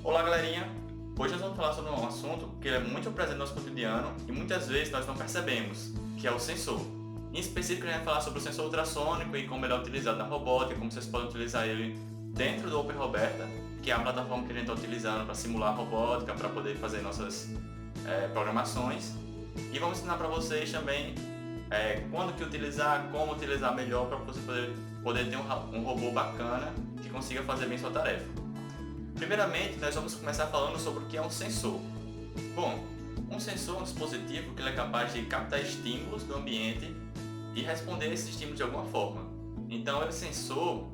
Olá, galerinha! Hoje nós vamos falar sobre um assunto que é muito presente no nosso cotidiano e muitas vezes nós não percebemos, que é o sensor. Em específico, a gente vai falar sobre o sensor ultrassônico e como ele é utilizado na robótica, como vocês podem utilizar ele dentro do OpenRoberta, que é a plataforma que a gente está utilizando para simular a robótica, para poder fazer nossas programações. E vamos ensinar para vocês também quando que utilizar, como utilizar melhor para você poder ter um robô bacana que consiga fazer bem sua tarefa. Primeiramente, nós vamos começar falando sobre o que é um sensor. Bom, um sensor é um dispositivo que ele é capaz de captar estímulos do ambiente e responder a esses estímulos de alguma forma. Então, esse sensor,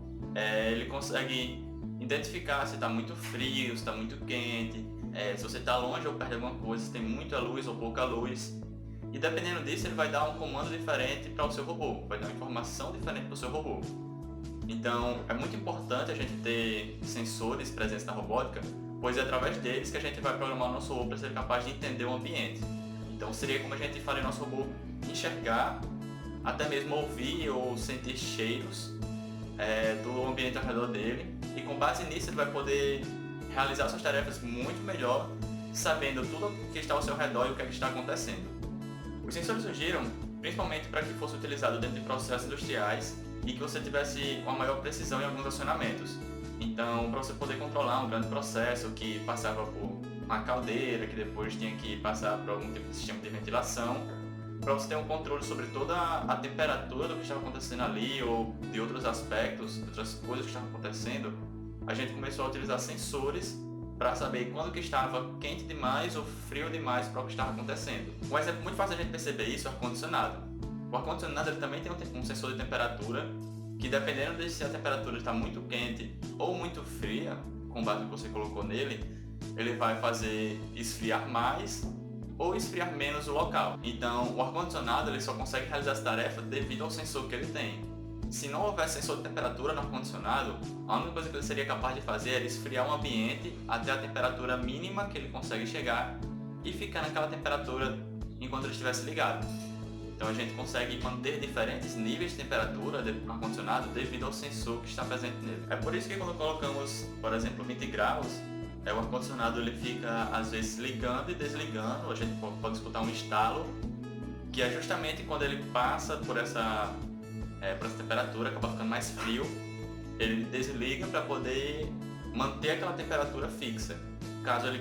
ele consegue identificar se está muito frio, se está muito quente, se você está longe ou perto de alguma coisa, se tem muita luz ou pouca luz. E dependendo disso, ele vai dar um comando diferente para o seu robô, vai dar uma informação diferente para o seu robô. Então, é muito importante a gente ter sensores presentes na robótica, pois é através deles que a gente vai programar o nosso robô para ser capaz de entender o ambiente. Então, seria como a gente faria o nosso robô enxergar, até mesmo ouvir ou sentir cheiros do ambiente ao redor dele, e com base nisso ele vai poder realizar suas tarefas muito melhor, sabendo tudo o que está ao seu redor e o que está acontecendo. Os sensores surgiram principalmente para que fosse utilizado dentro de processos industriais e que você tivesse uma maior precisão em alguns acionamentos. Então, para você poder controlar um grande processo que passava por uma caldeira, que depois tinha que passar por algum tipo de sistema de ventilação, para você ter um controle sobre toda a temperatura do que estava acontecendo ali ou de outros aspectos, de outras coisas que estavam acontecendo, a gente começou a utilizar sensores para saber quando que estava quente demais ou frio demais para o que estava acontecendo. Um exemplo muito fácil de a gente perceber isso é o ar-condicionado. O ar-condicionado ele também tem um sensor de temperatura que, dependendo de se a temperatura está muito quente ou muito fria, com base no que você colocou nele, ele vai fazer esfriar mais ou esfriar menos o local. Então, o ar-condicionado ele só consegue realizar essa tarefa devido ao sensor que ele tem. Se não houvesse sensor de temperatura no ar-condicionado, a única coisa que ele seria capaz de fazer era esfriar o ambiente até a temperatura mínima que ele consegue chegar e ficar naquela temperatura enquanto ele estivesse ligado. Então a gente consegue manter diferentes níveis de temperatura do ar-condicionado devido ao sensor que está presente nele. É por isso que quando colocamos, por exemplo, 20 graus, o ar-condicionado ele fica às vezes ligando e desligando, a gente pode escutar um estalo, que é justamente quando ele passa por essa temperatura, acaba ficando mais frio, ele desliga para poder manter aquela temperatura fixa. Caso ele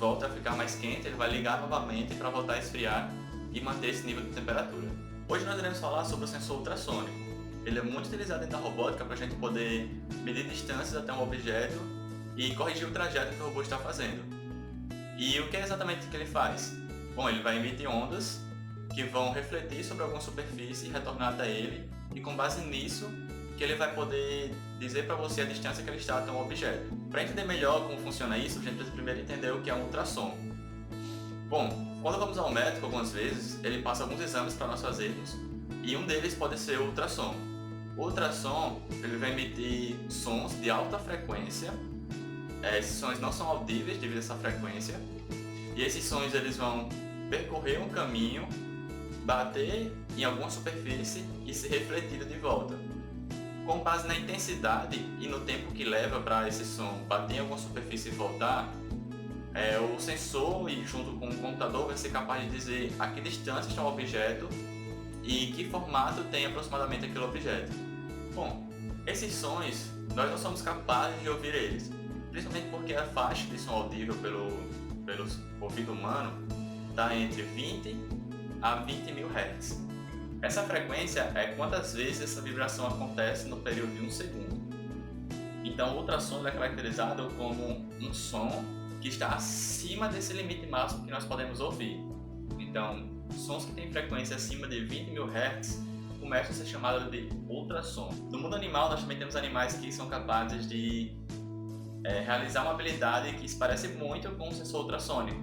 volte a ficar mais quente, ele vai ligar novamente para voltar a esfriar e manter esse nível de temperatura. Hoje nós iremos falar sobre o sensor ultrassônico. Ele é muito utilizado dentro da robótica para a gente poder medir distâncias até um objeto e corrigir o trajeto que o robô está fazendo. E o que é exatamente que ele faz? Bom, ele vai emitir ondas que vão refletir sobre alguma superfície e retornar até ele, e com base nisso que ele vai poder dizer para você a distância que ele está até um objeto. Para entender melhor como funciona isso, a gente precisa primeiro entender o que é um ultrassom. Bom, quando vamos ao médico algumas vezes, ele passa alguns exames para nós fazermos, e um deles pode ser o ultrassom. O ultrassom ele vai emitir sons de alta frequência, esses sons não são audíveis devido a essa frequência, e esses sons eles vão percorrer um caminho, bater em alguma superfície e ser refletido de volta. Com base na intensidade e no tempo que leva para esse som bater em alguma superfície e voltar, o sensor e junto com o computador vai ser capaz de dizer a que distância está o objeto e que formato tem aproximadamente aquele objeto. Bom, esses sons nós não somos capazes de ouvir eles, principalmente porque a faixa de som audível pelo ouvido humano está entre 20 a 20 mil Hz. Essa frequência é quantas vezes essa vibração acontece no período de 1 segundo. Então o ultrassom é caracterizado como um som que está acima desse limite máximo que nós podemos ouvir. Então, sons que têm frequência acima de 20 mil Hz começam a ser chamados de ultrassom. No mundo animal, nós também temos animais que são capazes de realizar uma habilidade que se parece muito com um sensor ultrassônico.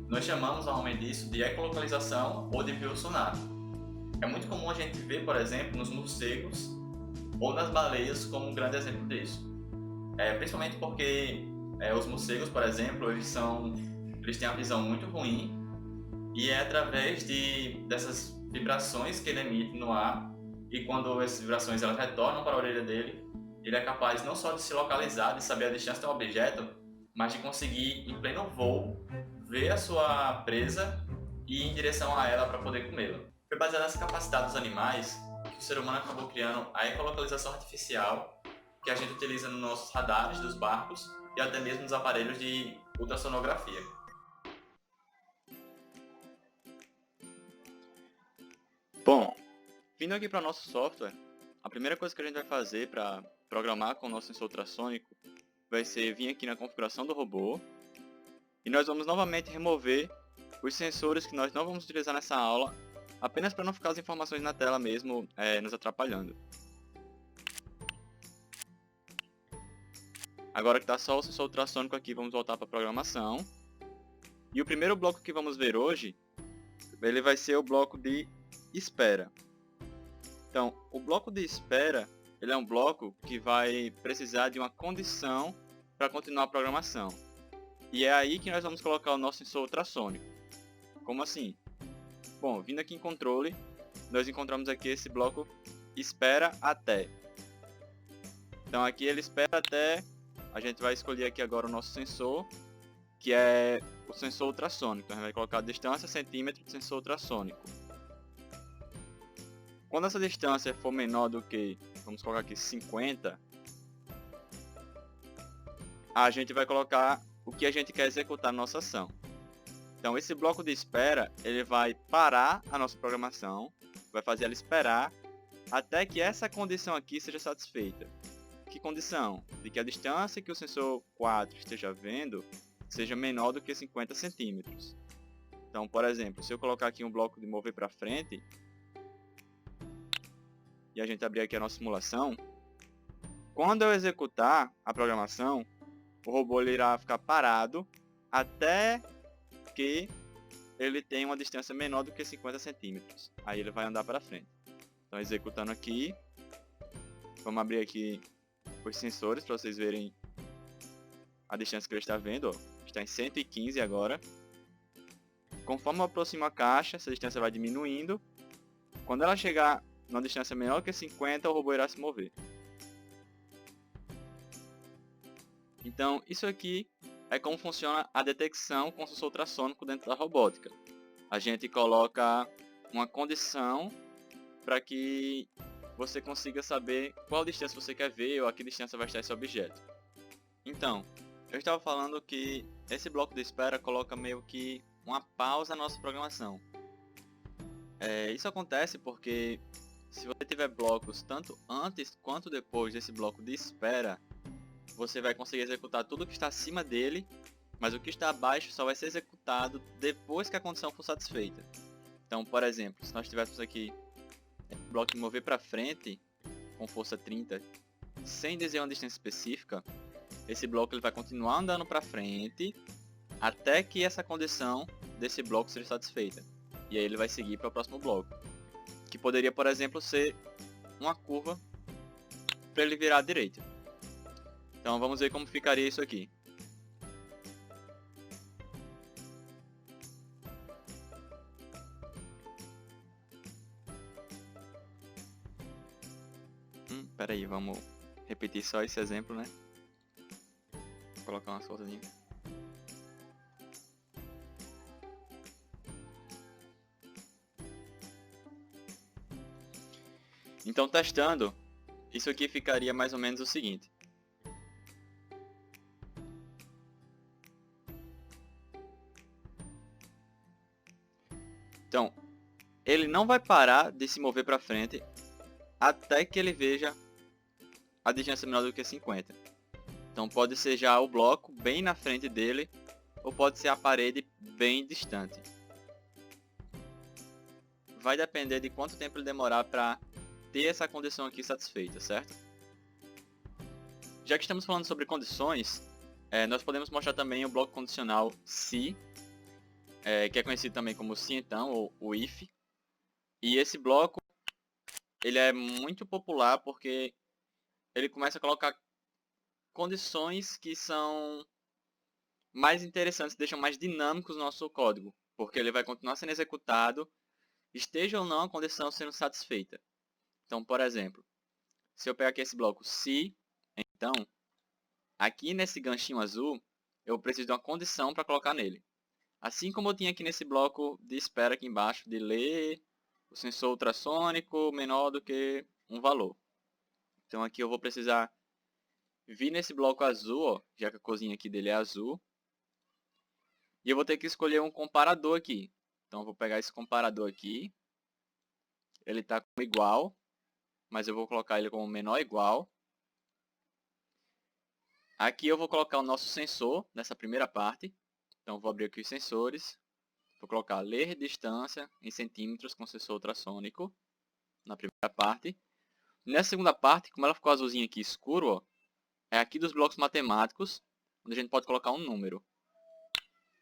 Nós chamamos normalmente isso de ecolocalização ou de biosonar. É muito comum a gente ver, por exemplo, nos morcegos ou nas baleias como um grande exemplo disso. Principalmente porque os morcegos, por exemplo, eles têm uma visão muito ruim, e é através dessas vibrações que ele emite no ar, e quando essas vibrações elas retornam para a orelha dele, ele é capaz não só de se localizar, de saber a distância de um objeto, mas de conseguir, em pleno voo, ver a sua presa e ir em direção a ela para poder comê-la. Foi baseado nessa capacidade dos animais que o ser humano acabou criando a ecolocalização artificial, que a gente utiliza nos nossos radares dos barcos e até mesmo nos aparelhos de ultrassonografia. Bom, vindo aqui para o nosso software, a primeira coisa que a gente vai fazer para programar com o nosso sensor ultrassônico vai ser vir aqui na configuração do robô e nós vamos novamente remover os sensores que nós não vamos utilizar nessa aula, apenas para não ficar as informações na tela mesmo nos atrapalhando. Agora que está só o sensor ultrassônico aqui, vamos voltar para a programação. E o primeiro bloco que vamos ver hoje, ele vai ser o bloco de espera. Então, o bloco de espera, ele é um bloco que vai precisar de uma condição para continuar a programação. E é aí que nós vamos colocar o nosso sensor ultrassônico. Como assim? Bom, vindo aqui em controle, nós encontramos aqui esse bloco espera até. Então aqui ele espera até, a gente vai escolher aqui agora o nosso sensor, que é o sensor ultrassônico. Então a gente vai colocar a distância centímetro de sensor ultrassônico. Quando essa distância for menor do que, vamos colocar aqui 50, a gente vai colocar o que a gente quer executar na nossa ação. Então esse bloco de espera, ele vai parar a nossa programação, vai fazer ela esperar até que essa condição aqui seja satisfeita. Que condição? De que a distância que o sensor 4 esteja vendo seja menor do que 50 centímetros. Então, por exemplo, se eu colocar aqui um bloco de mover para frente, e a gente abrir aqui a nossa simulação, quando eu executar a programação, o robô irá ficar parado até que ele tenha uma distância menor do que 50 centímetros. Aí ele vai andar para frente. Então, executando aqui, vamos abrir aqui os sensores para vocês verem a distância que ele está vendo. Ó. Está em 115 agora. Conforme eu aproximo a caixa, essa distância vai diminuindo. Quando ela chegar numa distância menor que 50, o robô irá se mover. Então, isso aqui é como funciona a detecção com o sensor ultrassônico dentro da robótica. A gente coloca uma condição para que você consiga saber qual distância você quer ver ou a que distância vai estar esse objeto. Então, eu estava falando que esse bloco de espera coloca meio que uma pausa na nossa programação. Isso acontece porque se você tiver blocos tanto antes quanto depois desse bloco de espera, você vai conseguir executar tudo que está acima dele, mas o que está abaixo só vai ser executado depois que a condição for satisfeita. Então, por exemplo, se nós tivéssemos aqui o bloco de mover para frente com força 30, sem dizer uma distância específica, esse bloco ele vai continuar andando para frente até que essa condição desse bloco seja satisfeita. E aí ele vai seguir para o próximo bloco, que poderia, por exemplo, ser uma curva para ele virar à direita. Então vamos ver como ficaria isso aqui. Espera aí, vamos repetir só esse exemplo, né? Vou colocar uma soltadinha. Então, testando, isso aqui ficaria mais ou menos o seguinte. Então, ele não vai parar de se mover para frente até que ele veja a distância menor do que 50. Então, pode ser já o bloco bem na frente dele, ou pode ser a parede bem distante. Vai depender de quanto tempo ele demorar para ter essa condição aqui satisfeita, certo? Já que estamos falando sobre condições, nós podemos mostrar também o bloco condicional se, que é conhecido também como se então, ou o if. E esse bloco, ele é muito popular porque ele começa a colocar condições que são mais interessantes, deixam mais dinâmicos o nosso código, porque ele vai continuar sendo executado, esteja ou não a condição sendo satisfeita. Então, por exemplo, se eu pegar aqui esse bloco se, então, aqui nesse ganchinho azul, eu preciso de uma condição para colocar nele. Assim como eu tinha aqui nesse bloco de espera aqui embaixo, de ler o sensor ultrassônico menor do que um valor. Então aqui eu vou precisar vir nesse bloco azul, ó, já que a corzinha aqui dele é azul. E eu vou ter que escolher um comparador aqui. Então eu vou pegar esse comparador aqui. Ele está como igual, mas eu vou colocar ele como menor igual. Aqui eu vou colocar o nosso sensor nessa primeira parte. Então eu vou abrir aqui os sensores. Vou colocar ler distância em centímetros com sensor ultrassônico na primeira parte. Nessa segunda parte, como ela ficou azulzinha aqui escuro, ó, é aqui dos blocos matemáticos, onde a gente pode colocar um número.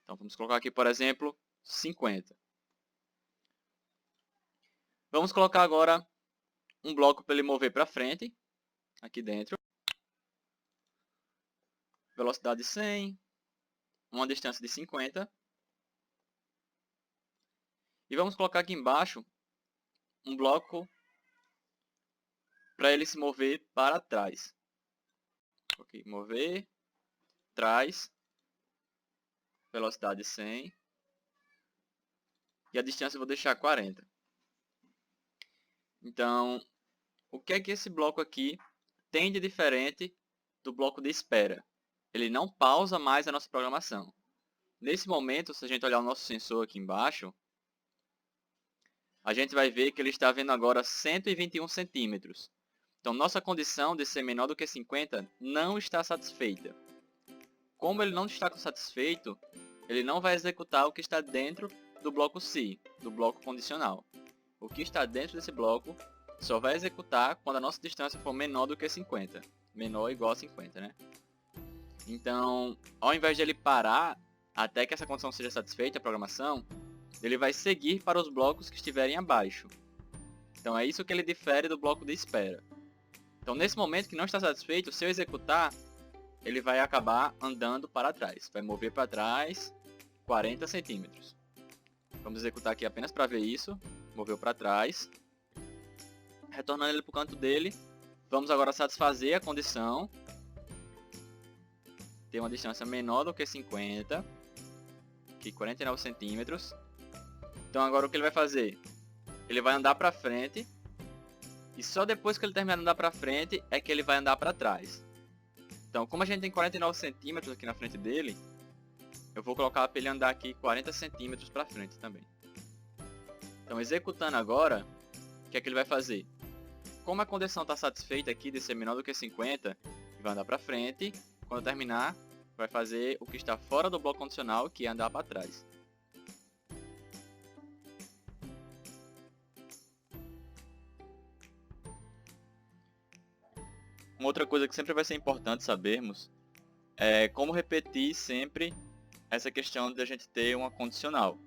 Então vamos colocar aqui, por exemplo, 50. Vamos colocar agora um bloco para ele mover para frente, aqui dentro. Velocidade 100, uma distância de 50. E vamos colocar aqui embaixo um bloco para ele se mover para trás. Ok, mover, trás, velocidade 100. E a distância eu vou deixar 40. Então, o que é que esse bloco aqui tem de diferente do bloco de espera? Ele não pausa mais a nossa programação. Nesse momento, se a gente olhar o nosso sensor aqui embaixo, a gente vai ver que ele está vendo agora 121 centímetros. Então, nossa condição de ser menor do que 50 não está satisfeita. Como ele não está satisfeito, ele não vai executar o que está dentro do bloco C, do bloco condicional. O que está dentro desse bloco só vai executar quando a nossa distância for menor do que 50. Menor ou igual a 50, né? Então, ao invés de ele parar até que essa condição seja satisfeita, a programação, ele vai seguir para os blocos que estiverem abaixo. Então é isso que ele difere do bloco de espera. Então nesse momento que não está satisfeito, se eu executar, ele vai acabar andando para trás. Vai mover para trás 40 centímetros. Vamos executar aqui apenas para ver isso. Moveu para trás. Retornando ele para o canto dele. Vamos agora satisfazer a condição. Ter uma distância menor do que 50. Aqui 49 centímetros. Então agora o que ele vai fazer? Ele vai andar para frente. E só depois que ele terminar de andar para frente é que ele vai andar para trás. Então, como a gente tem 49 centímetros aqui na frente dele, eu vou colocar para ele andar aqui 40 centímetros para frente também. Então, executando agora, o que é que ele vai fazer? Como a condição está satisfeita aqui de ser menor do que 50, ele vai andar para frente. Quando terminar, vai fazer o que está fora do bloco condicional, que é andar para trás. Uma outra coisa que sempre vai ser importante sabermos é como repetir sempre essa questão de a gente ter uma condicional.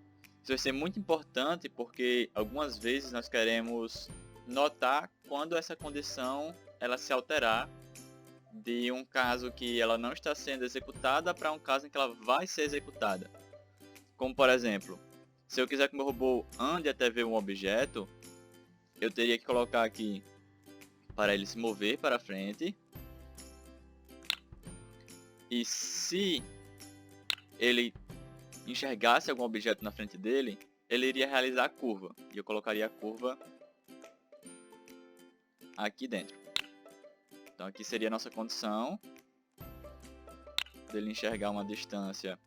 Isso vai ser muito importante porque algumas vezes nós queremos notar quando essa condição ela se alterar de um caso que ela não está sendo executada para um caso em que ela vai ser executada. Como por exemplo, se eu quiser que meu robô ande até ver um objeto, eu teria que colocar aqui para ele se mover para frente. E se ele enxergasse algum objeto na frente dele, ele iria realizar a curva. E eu colocaria a curva aqui dentro. Então aqui seria a nossa condição dele enxergar uma distância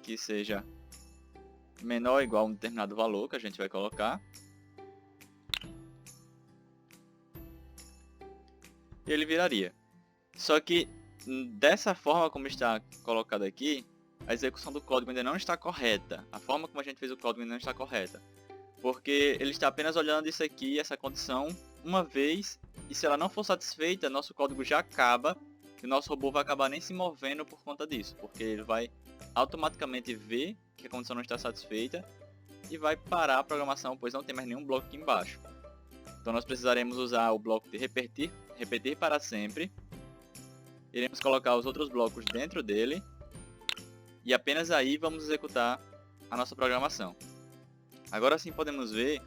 que seja menor ou igual a um determinado valor que a gente vai colocar. E ele viraria. Só que dessa forma como está colocado aqui, a execução do código ainda não está correta. A forma como a gente fez o código ainda não está correta. Porque ele está apenas olhando isso aqui, essa condição, uma vez. E se ela não for satisfeita, nosso código já acaba. E o nosso robô vai acabar nem se movendo por conta disso. Porque ele vai automaticamente ver que a condição não está satisfeita. E vai parar a programação, pois não tem mais nenhum bloco aqui embaixo. Então nós precisaremos usar o bloco de repetir para sempre. Iremos colocar os outros blocos dentro dele. E apenas aí vamos executar a nossa programação. Agora sim podemos ver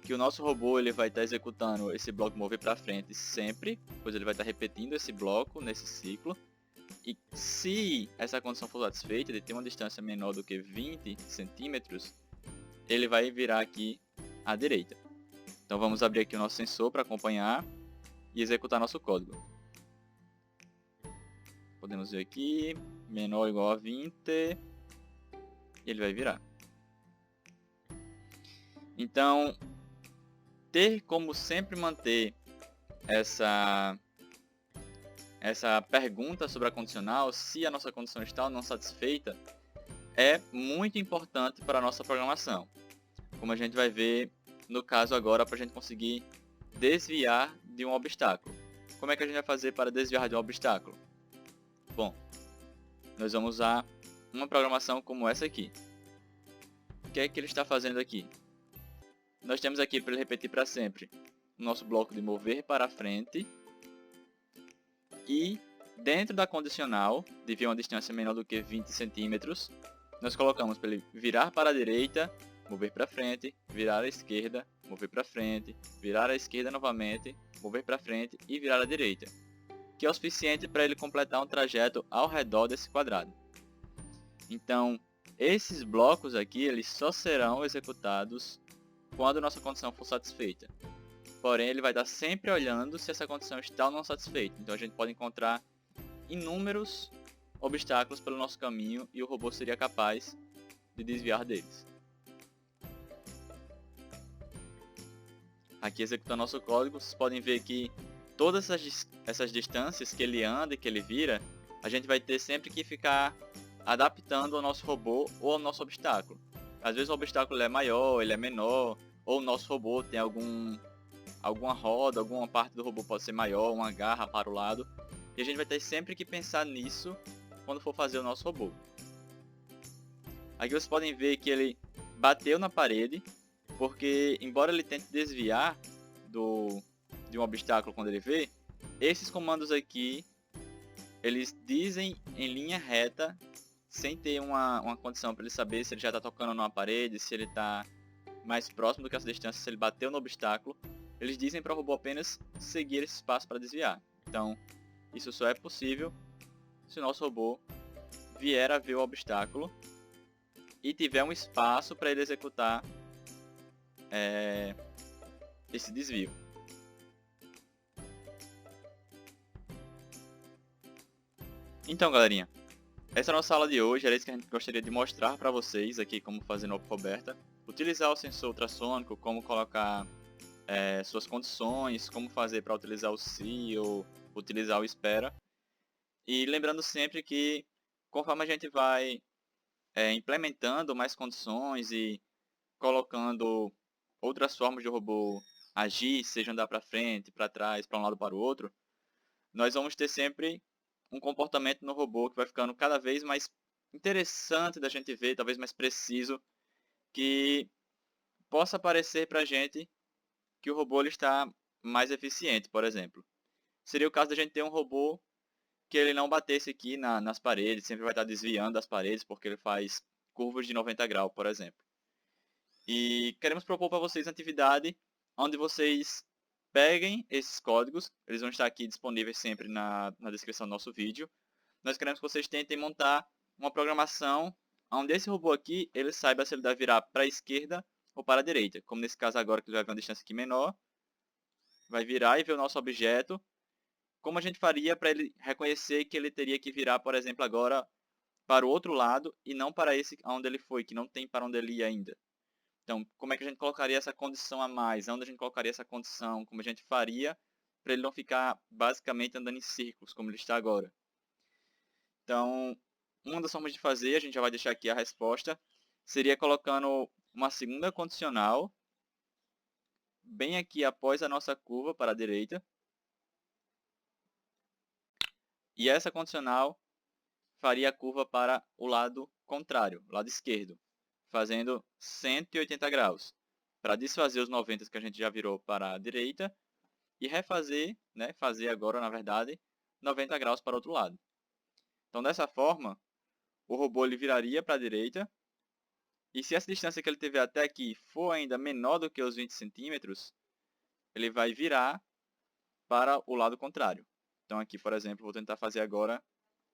que o nosso robô ele vai estar executando esse bloco mover para frente sempre, pois ele vai estar repetindo esse bloco nesse ciclo. E se essa condição for satisfeita, ele tem uma distância menor do que 20 centímetros, ele vai virar aqui à direita. Então vamos abrir aqui o nosso sensor para acompanhar e executar nosso código. Podemos ver aqui, menor ou igual a 20, e ele vai virar. Então, ter como sempre manter essa pergunta sobre a condicional, se a nossa condição está ou não satisfeita, é muito importante para a nossa programação. Como a gente vai ver no caso agora, para a gente conseguir desviar de um obstáculo. Como é que a gente vai fazer para desviar de um obstáculo? Bom, nós vamos usar uma programação como essa aqui. O que é que ele está fazendo aqui? Nós temos aqui para ele repetir para sempre o nosso bloco de mover para frente. E dentro da condicional, de vir uma distância menor do que 20 centímetros, nós colocamos para ele virar para a direita, mover para frente, virar à esquerda, mover para frente, virar à esquerda novamente, mover para frente e virar à direita, que é o suficiente para ele completar um trajeto ao redor desse quadrado. Então, esses blocos aqui, eles só serão executados quando nossa condição for satisfeita. Porém, ele vai estar sempre olhando se essa condição está ou não satisfeita. Então, a gente pode encontrar inúmeros obstáculos pelo nosso caminho e o robô seria capaz de desviar deles. Aqui executando nosso código, vocês podem ver que todas essas distâncias que ele anda e que ele vira, a gente vai ter sempre que ficar adaptando ao nosso robô ou ao nosso obstáculo. Às vezes o obstáculo é maior, ele é menor, ou o nosso robô tem alguma roda, alguma parte do robô pode ser maior, uma garra para o lado. E a gente vai ter sempre que pensar nisso quando for fazer o nosso robô. Aqui vocês podem ver que ele bateu na parede, porque embora ele tente desviar de um obstáculo quando ele vê, esses comandos aqui, eles dizem em linha reta, sem ter uma condição para ele saber se ele já está tocando numa parede, se ele está mais próximo do que essa distância, se ele bateu no obstáculo. Eles dizem para o robô apenas seguir esse espaço para desviar. Então, isso só é possível se o nosso robô vier a ver o obstáculo e tiver um espaço para ele executar esse desvio. Então, galerinha, essa é a nossa aula de hoje. Era isso que a gente gostaria de mostrar para vocês aqui como fazer no OpenRoberta. Utilizar o sensor ultrassônico, como colocar suas condições, como fazer para utilizar o se ou utilizar o espera. E lembrando sempre que conforme a gente vai implementando mais condições e colocando outras formas de o robô agir, seja andar para frente, para trás, para um lado para o outro, nós vamos ter sempre um comportamento no robô que vai ficando cada vez mais interessante da gente ver, talvez mais preciso, que possa parecer para a gente que o robô ele está mais eficiente, por exemplo. Seria o caso da gente ter um robô que ele não batesse aqui nas paredes, sempre vai estar desviando das paredes, porque ele faz curvas de 90 graus, por exemplo. E queremos propor para vocês uma atividade onde vocês peguem esses códigos, eles vão estar aqui disponíveis sempre na descrição do nosso vídeo. Nós queremos que vocês tentem montar uma programação onde esse robô aqui, ele saiba se ele deve virar para a esquerda ou para a direita. Como nesse caso agora, que ele vai ver uma distância aqui menor, vai virar e ver o nosso objeto. Como a gente faria para ele reconhecer que ele teria que virar, por exemplo, agora para o outro lado e não para esse onde ele foi, que não tem para onde ele ir ainda. Então, como é que a gente colocaria essa condição a mais? Onde a gente colocaria essa condição? Como a gente faria para ele não ficar basicamente andando em círculos, como ele está agora? Então, uma das formas de fazer, a gente já vai deixar aqui a resposta, seria colocando uma segunda condicional bem aqui após a nossa curva para a direita. E essa condicional faria a curva para o lado contrário, lado esquerdo, fazendo 180 graus, para desfazer os 90 que a gente já virou para a direita e refazer, fazer agora, na verdade, 90 graus para o outro lado. Então, dessa forma, o robô ele viraria para a direita E se essa distância que ele tiver até aqui for ainda menor do que os 20 centímetros, ele vai virar para o lado contrário. Então aqui, por exemplo, vou tentar fazer agora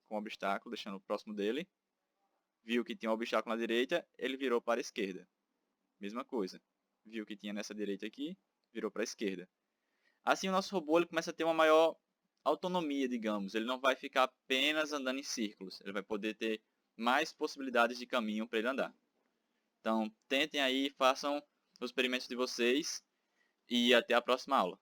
com o obstáculo, deixando próximo dele. Viu que tinha um obstáculo na direita, ele virou para a esquerda. Mesma coisa. Viu que tinha nessa direita aqui, virou para a esquerda. Assim o nosso robô ele começa a ter uma maior autonomia, digamos. Ele não vai ficar apenas andando em círculos. Ele vai poder ter mais possibilidades de caminho para ele andar. Então, tentem aí, façam os experimentos de vocês e até a próxima aula.